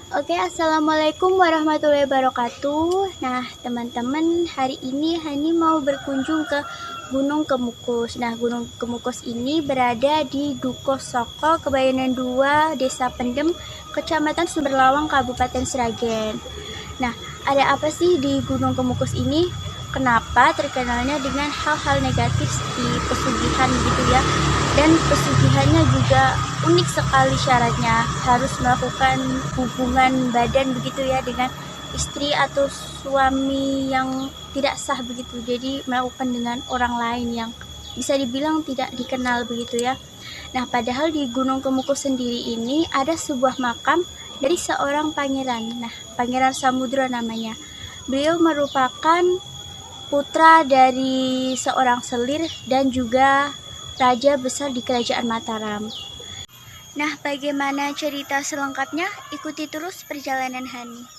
Oke, assalamualaikum warahmatullahi wabarakatuh. Nah, teman-teman, hari ini Hani mau berkunjung ke Gunung Kemukus. Nah, Gunung Kemukus ini berada di Dukuh Soko, Kebayonan 2, Desa Pendem, Kecamatan Sumberlawang, Kabupaten Sragen. Nah, ada apa sih di Gunung Kemukus ini? Kenapa terkenalnya dengan hal-hal negatif seperti pesugihan gitu ya? Dan pesugihannya juga unik sekali syaratnya, harus melakukan hubungan badan begitu ya dengan istri atau suami yang tidak sah begitu, jadi melakukan dengan orang lain yang bisa dibilang tidak dikenal begitu ya. Nah, padahal di Gunung Kemukus sendiri ini ada sebuah makam dari seorang pangeran. Nah, Pangeran Samudra namanya. Beliau merupakan putra dari seorang selir dan juga raja besar di Kerajaan Mataram. Nah, bagaimana cerita selengkapnya? Ikuti terus perjalanan Hani.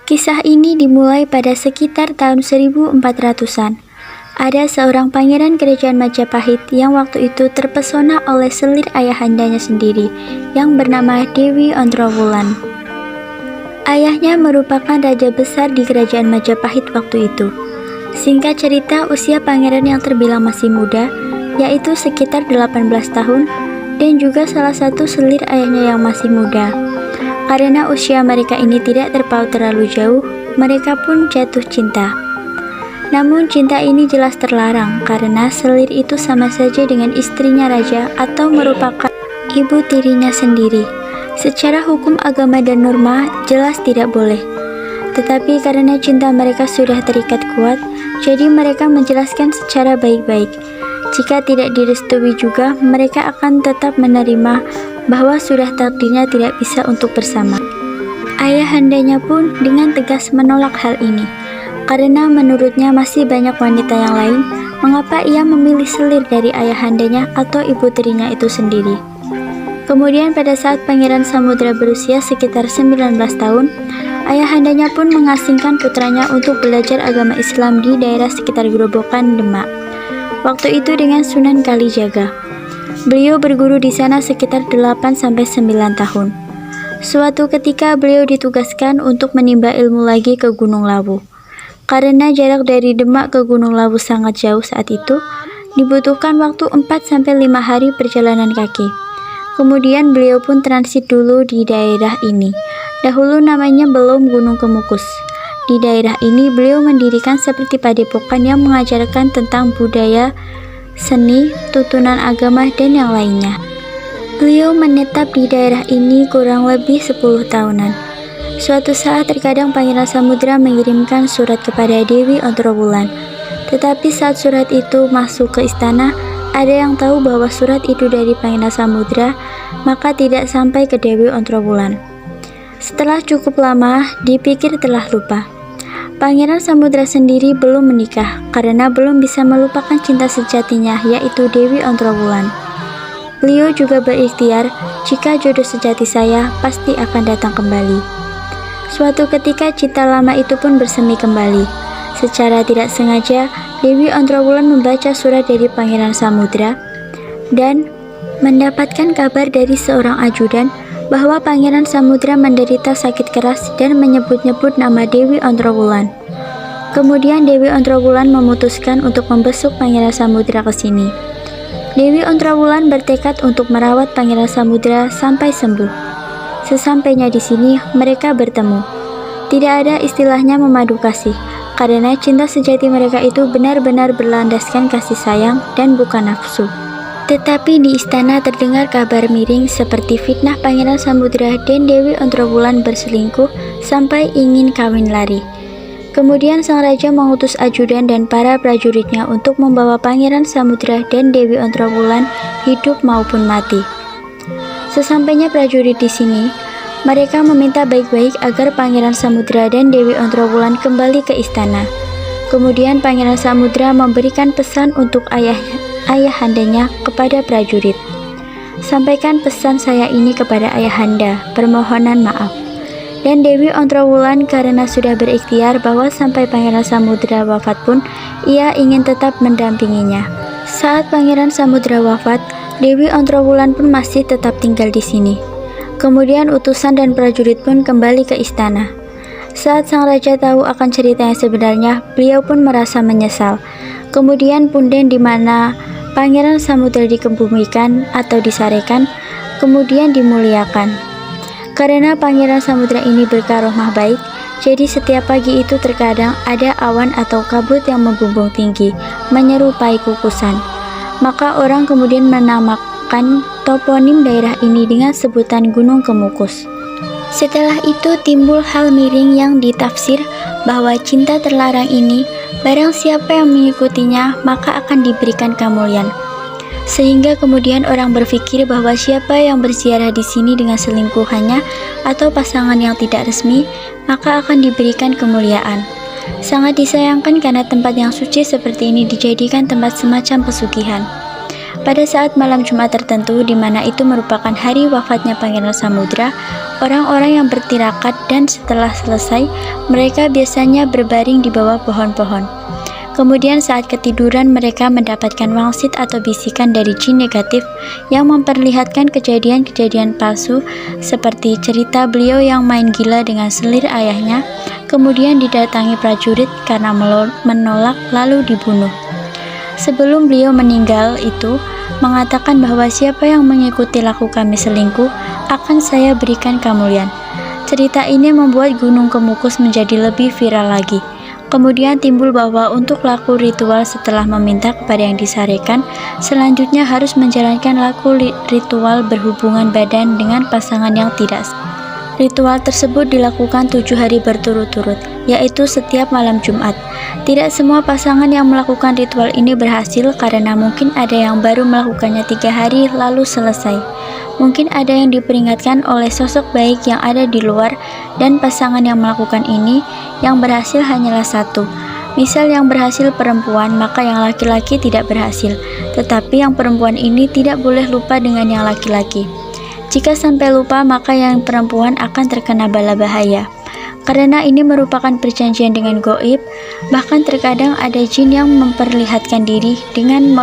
Kisah ini dimulai pada sekitar tahun 1400-an. Ada seorang pangeran kerajaan Majapahit yang waktu itu terpesona oleh selir ayahandanya sendiri yang bernama Dewi Ontrowulan. Ayahnya merupakan raja besar di kerajaan Majapahit waktu itu. Singkat cerita, usia pangeran yang terbilang masih muda, yaitu sekitar 18 tahun, dan juga salah satu selir ayahnya yang masih muda. Karena usia mereka ini tidak terpaut terlalu jauh, mereka pun jatuh cinta. Namun cinta ini jelas terlarang karena selir itu sama saja dengan istrinya raja atau merupakan ibu tirinya sendiri. Secara hukum agama dan norma jelas tidak boleh. Tetapi karena cinta mereka sudah terikat kuat, jadi mereka menjelaskan secara baik-baik. Jika tidak direstui juga, mereka akan tetap menerima bahwa sudah takdirnya tidak bisa untuk bersama. Ayahandanya pun dengan tegas menolak hal ini, karena menurutnya masih banyak wanita yang lain, mengapa ia memilih selir dari ayahandanya atau ibu tirinya itu sendiri. Kemudian pada saat Pangeran Samudra berusia sekitar 19 tahun, ayahandanya pun mengasingkan putranya untuk belajar agama Islam di daerah sekitar Grobogan, Demak. Waktu itu dengan Sunan Kalijaga. Beliau berguru di sana sekitar 8-9 tahun. Suatu ketika beliau ditugaskan untuk menimba ilmu lagi ke Gunung Lawu. Karena jarak dari Demak ke Gunung Lawu sangat jauh saat itu, dibutuhkan waktu 4-5 hari perjalanan kaki. Kemudian beliau pun transit dulu di daerah ini. Dahulu namanya belum Gunung Kemukus. Di daerah ini beliau mendirikan seperti padepokan yang mengajarkan tentang budaya, seni, tuntunan agama, dan yang lainnya. Beliau menetap di daerah ini kurang lebih 10 tahunan. Suatu saat terkadang Pangeran Samudra mengirimkan surat kepada Dewi Ontrowulan. Tetapi saat surat itu masuk ke istana, ada yang tahu bahwa surat itu dari Pangeran Samudra, maka tidak sampai ke Dewi Ontrowulan. Setelah cukup lama, dipikir telah lupa. Pangeran Samudra sendiri belum menikah karena belum bisa melupakan cinta sejatinya, yaitu Dewi Ontrowulan. Beliau juga berikhtiar, jika jodoh sejati saya pasti akan datang kembali. Suatu ketika cinta lama itu pun bersemi kembali. Secara tidak sengaja, Dewi Ontrowulan membaca surat dari Pangeran Samudra dan mendapatkan kabar dari seorang ajudan bahwa Pangeran Samudra menderita sakit keras dan menyebut-nyebut nama Dewi Ontrowulan. Kemudian Dewi Ontrowulan memutuskan untuk membesuk Pangeran Samudra ke sini. Dewi Ontrowulan bertekad untuk merawat Pangeran Samudra sampai sembuh. Sesampainya di sini, mereka bertemu. Tidak ada istilahnya memadu kasih, karena cinta sejati mereka itu benar-benar berlandaskan kasih sayang dan bukan nafsu. Tetapi di istana terdengar kabar miring seperti fitnah Pangeran Samudra dan Dewi Ontrowulan berselingkuh sampai ingin kawin lari. Kemudian sang raja mengutus ajudan dan para prajuritnya untuk membawa Pangeran Samudra dan Dewi Ontrowulan hidup maupun mati. Sesampainya prajurit di sini, mereka meminta baik-baik agar Pangeran Samudra dan Dewi Ontrowulan kembali ke istana. Kemudian Pangeran Samudra memberikan pesan untuk ayahandanya kepada prajurit. Sampaikan pesan saya ini kepada ayahanda, permohonan maaf. Dan Dewi Ontrowulan karena sudah berikhtiar bahwa sampai Pangeran Samudra wafat pun, ia ingin tetap mendampinginya. Saat Pangeran Samudra wafat, Dewi Ontrowulan pun masih tetap tinggal di sini. Kemudian utusan dan prajurit pun kembali ke istana. Saat sang raja tahu akan cerita yang sebenarnya, beliau pun merasa menyesal. Kemudian punden di mana Pangeran Samudra dikebumikan atau disarekan, kemudian dimuliakan. Karena Pangeran Samudra ini berkaromah baik, jadi setiap pagi itu terkadang ada awan atau kabut yang membumbung tinggi, menyerupai kukusan. Maka orang kemudian menamakan toponim daerah ini dengan sebutan Gunung Kemukus. Setelah itu timbul hal miring yang ditafsir bahwa cinta terlarang ini, barang siapa yang mengikutinya maka akan diberikan kemuliaan. Sehingga kemudian orang berpikir bahwa siapa yang berziarah di sini dengan selingkuhannya atau pasangan yang tidak resmi, maka akan diberikan kemuliaan. Sangat disayangkan karena tempat yang suci seperti ini dijadikan tempat semacam pesugihan. Pada saat malam Jumat tertentu, di mana itu merupakan hari wafatnya Pangeran Samudra, orang-orang yang bertirakat dan setelah selesai, mereka biasanya berbaring di bawah pohon-pohon. Kemudian saat ketiduran mereka mendapatkan wangsit atau bisikan dari jin negatif yang memperlihatkan kejadian-kejadian palsu seperti cerita beliau yang main gila dengan selir ayahnya, kemudian didatangi prajurit karena menolak lalu dibunuh. Sebelum beliau meninggal itu mengatakan bahwa siapa yang mengikuti laku kami selingkuh akan saya berikan kemuliaan. Cerita ini membuat Gunung Kemukus menjadi lebih viral lagi. Kemudian timbul bahwa untuk laku ritual setelah meminta kepada yang disarekan, selanjutnya harus menjalankan laku ritual berhubungan badan dengan pasangan yang tidak. Ritual tersebut dilakukan 7 hari berturut-turut, yaitu setiap malam Jumat. Tidak semua pasangan yang melakukan ritual ini berhasil karena mungkin ada yang baru melakukannya 3 hari lalu selesai. Mungkin ada yang diperingatkan oleh sosok baik yang ada di luar dan pasangan yang melakukan ini yang berhasil hanyalah 1. Misal yang berhasil perempuan, maka yang laki-laki tidak berhasil. Tetapi yang perempuan ini tidak boleh lupa dengan yang laki-laki. Jika sampai lupa, maka yang perempuan akan terkena bala bahaya. Karena ini merupakan perjanjian dengan goib, bahkan terkadang ada jin yang memperlihatkan diri dengan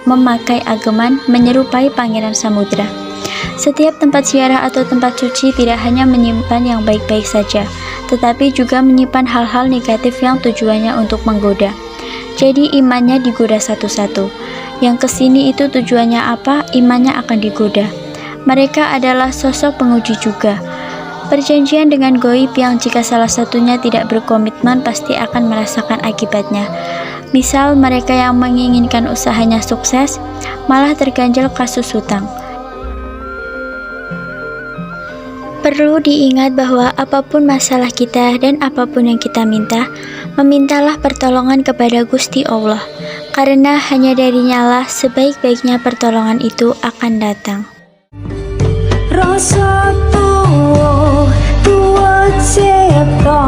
memakai ageman menyerupai Pangeran Samudra. Setiap tempat ziarah atau tempat suci tidak hanya menyimpan yang baik-baik saja, tetapi juga menyimpan hal-hal negatif yang tujuannya untuk menggoda. Jadi imannya digoda satu-satu. Yang kesini itu tujuannya apa, imannya akan digoda. Mereka adalah sosok penguji juga. Perjanjian dengan goib yang jika salah satunya tidak berkomitmen pasti akan merasakan akibatnya. Misal mereka yang menginginkan usahanya sukses, malah terganjal kasus hutang. Perlu diingat bahwa apapun masalah kita dan apapun yang kita minta, memintalah pertolongan kepada Gusti Allah, karena hanya darinya lah sebaik-baiknya pertolongan itu akan datang. Rasa tua, tua cipta